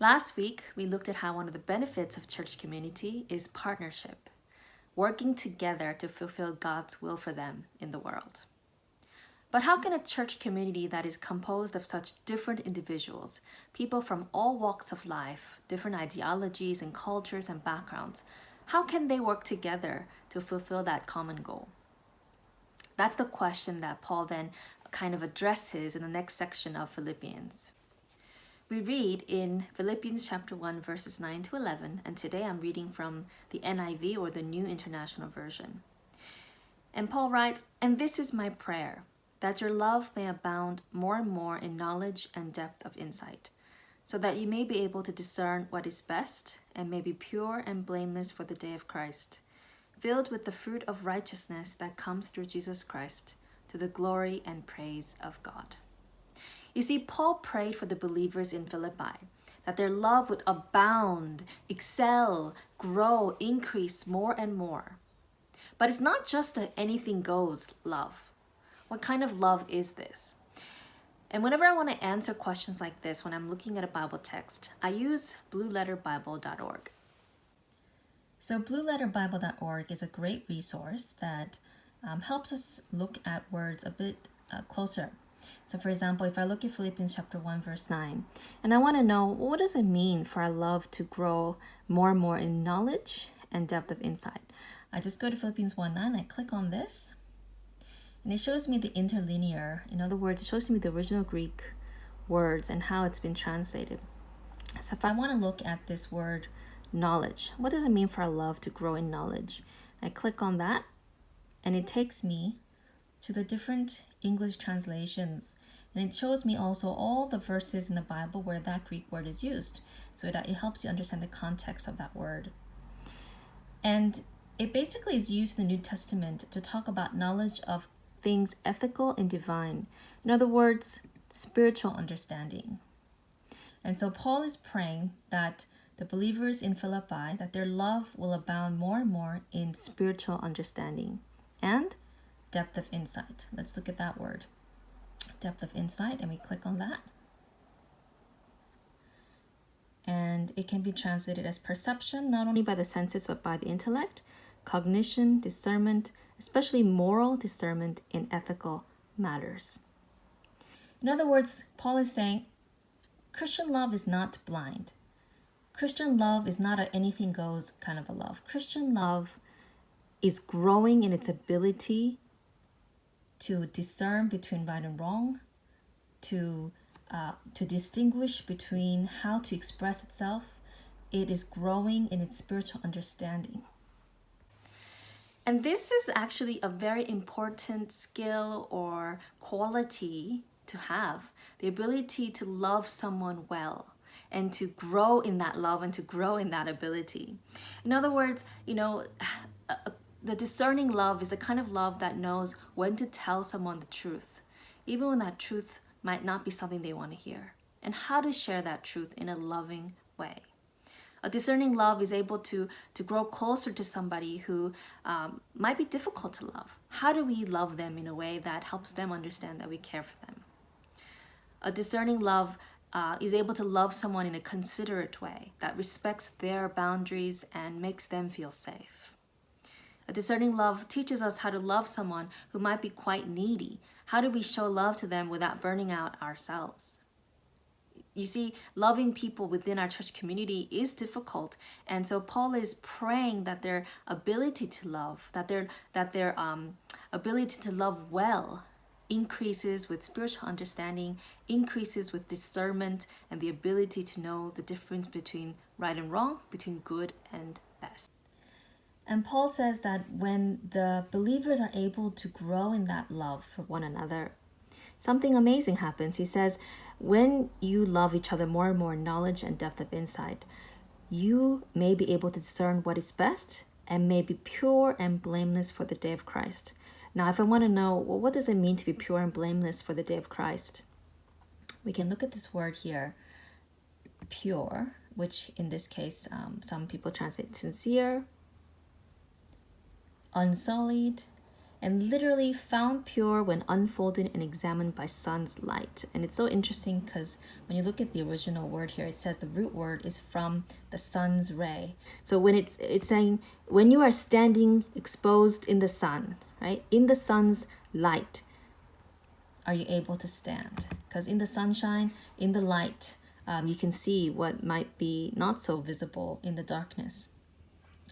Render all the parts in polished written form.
Last week, we looked at how one of the benefits of church community is partnership, working together to fulfill God's will for them in the world. But how can a church community that is composed of such different individuals, people from all walks of life, different ideologies and cultures and backgrounds, how can they work together to fulfill that common goal? That's the question that Paul then kind of addresses in the next section of Philippians. We read in Philippians chapter 1, verses 9 to 11, and today I'm reading from the NIV or the New International Version. And Paul writes, "And this is my prayer, that your love may abound more and more in knowledge and depth of insight, so that you may be able to discern what is best and may be pure and blameless for the day of Christ, filled with the fruit of righteousness that comes through Jesus Christ, to the glory and praise of God." You see, Paul prayed for the believers in Philippi that their love would abound, excel, grow, increase more and more. But it's not just an anything goes love. What kind of love is this? And whenever I want to answer questions like this, when I'm looking at a Bible text, I use Blueletterbible.org. So Blueletterbible.org is a great resource that helps us look at words a bit closer. So for example, if I look at Philippians chapter 1, verse 9, and I want to know, what does it mean for our love to grow more and more in knowledge and depth of insight? I just go to Philippians 1:9, I click on this, and it shows me the interlinear. In other words, it shows me the original Greek words and how it's been translated. So if I want to look at this word knowledge, what does it mean for our love to grow in knowledge? I click on that, and it takes me to the different English translations, and it shows me also all the verses in the Bible where that Greek word is used, so that it helps you understand the context of that word. And it basically is used in the New Testament to talk about knowledge of things ethical and divine. In other words, spiritual understanding. And so Paul is praying that the believers in Philippi, that their love will abound more and more in spiritual understanding and depth of insight. Let's look at that word. Depth of insight, and we click on that. And it can be translated as perception, not only by the senses, but by the intellect, cognition, discernment, especially moral discernment in ethical matters. In other words, Paul is saying, Christian love is not blind. Christian love is not an anything goes kind of a love. Christian love is growing in its ability to discern between right and wrong, to distinguish between how to express itself. It is growing in its spiritual understanding. And this is actually a very important skill or quality to have, the ability to love someone well and to grow in that love and to grow in that ability. In other words, the discerning love is the kind of love that knows when to tell someone the truth, even when that truth might not be something they want to hear, and how to share that truth in a loving way. A discerning love is able to grow closer to somebody who might be difficult to love. How do we love them in a way that helps them understand that we care for them? A discerning love is able to love someone in a considerate way that respects their boundaries and makes them feel safe. A discerning love teaches us how to love someone who might be quite needy. How do we show love to them without burning out ourselves? You see, loving people within our church community is difficult, and so Paul is praying that their ability to love, that their ability to love well, increases with spiritual understanding, increases with discernment, and the ability to know the difference between right and wrong, between good and best. And Paul says that when the believers are able to grow in that love for one another, something amazing happens. He says, when you love each other more and more in knowledge and depth of insight, you may be able to discern what is best and may be pure and blameless for the day of Christ. Now, if I want to know, well, what does it mean to be pure and blameless for the day of Christ? We can look at this word here, pure, which in this case, some people translate sincere, unsullied, and literally found pure when unfolded and examined by sun's light. And it's so interesting because when you look at the original word here, it says the root word is from the sun's ray. So when it's saying when you are standing exposed in the sun, right, in the sun's light, are you able to stand? Because in the sunshine, in the light, you can see what might be not so visible in the darkness.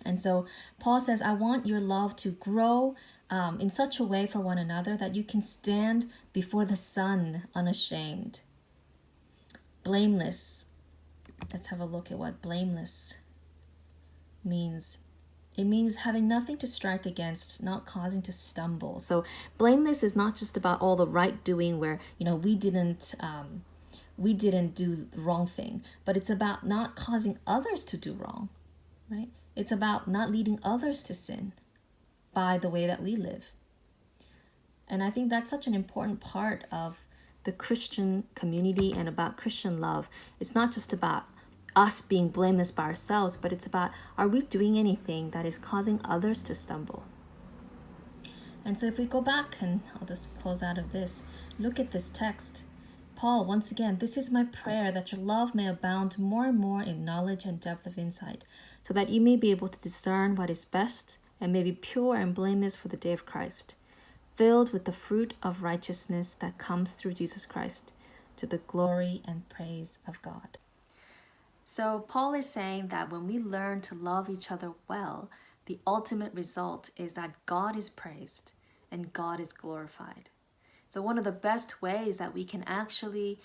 And so Paul says, I want your love to grow in such a way for one another that you can stand before the sun unashamed, blameless. Let's have a look at what blameless means. It means having nothing to strike against, not causing to stumble. So blameless is not just about all the right doing where, we didn't do the wrong thing, but it's about not causing others to do wrong, right? It's about not leading others to sin by the way that we live. And I think that's such an important part of the Christian community and about Christian love. It's not just about us being blameless by ourselves, but it's about, are we doing anything that is causing others to stumble? And so if we go back, and I'll just close out of this, look at this text. Paul, once again, this is my prayer, that your love may abound more and more in knowledge and depth of insight, so that you may be able to discern what is best and may be pure and blameless for the day of Christ, filled with the fruit of righteousness that comes through Jesus Christ, to the glory and praise of God. So Paul is saying that when we learn to love each other well, the ultimate result is that God is praised and God is glorified. So one of the best ways that we can actually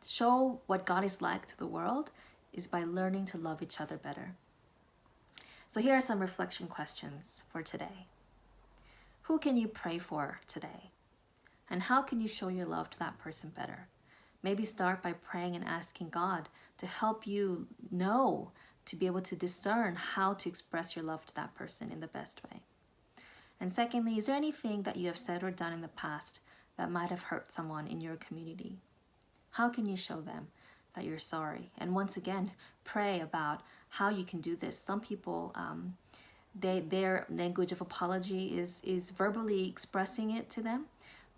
show what God is like to the world is by learning to love each other better. So here are some reflection questions for today. Who can you pray for today? And how can you show your love to that person better? Maybe start by praying and asking God to help you know, to be able to discern how to express your love to that person in the best way. And secondly, is there anything that you have said or done in the past that might have hurt someone in your community? How can you show them that you're sorry? And once again, pray about how you can do this. Some people, their language of apology is verbally expressing it to them.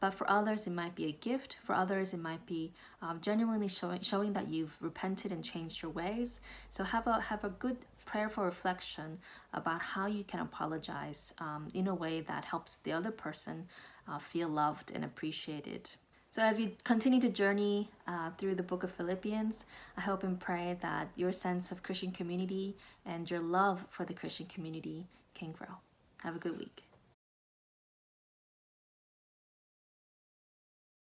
But for others, it might be a gift. For others, it might be genuinely showing that you've repented and changed your ways. So have a good prayerful reflection about how you can apologize in a way that helps the other person feel loved and appreciated. So as we continue to journey through the book of Philippians, I hope and pray that your sense of Christian community and your love for the Christian community can grow. Have a good week.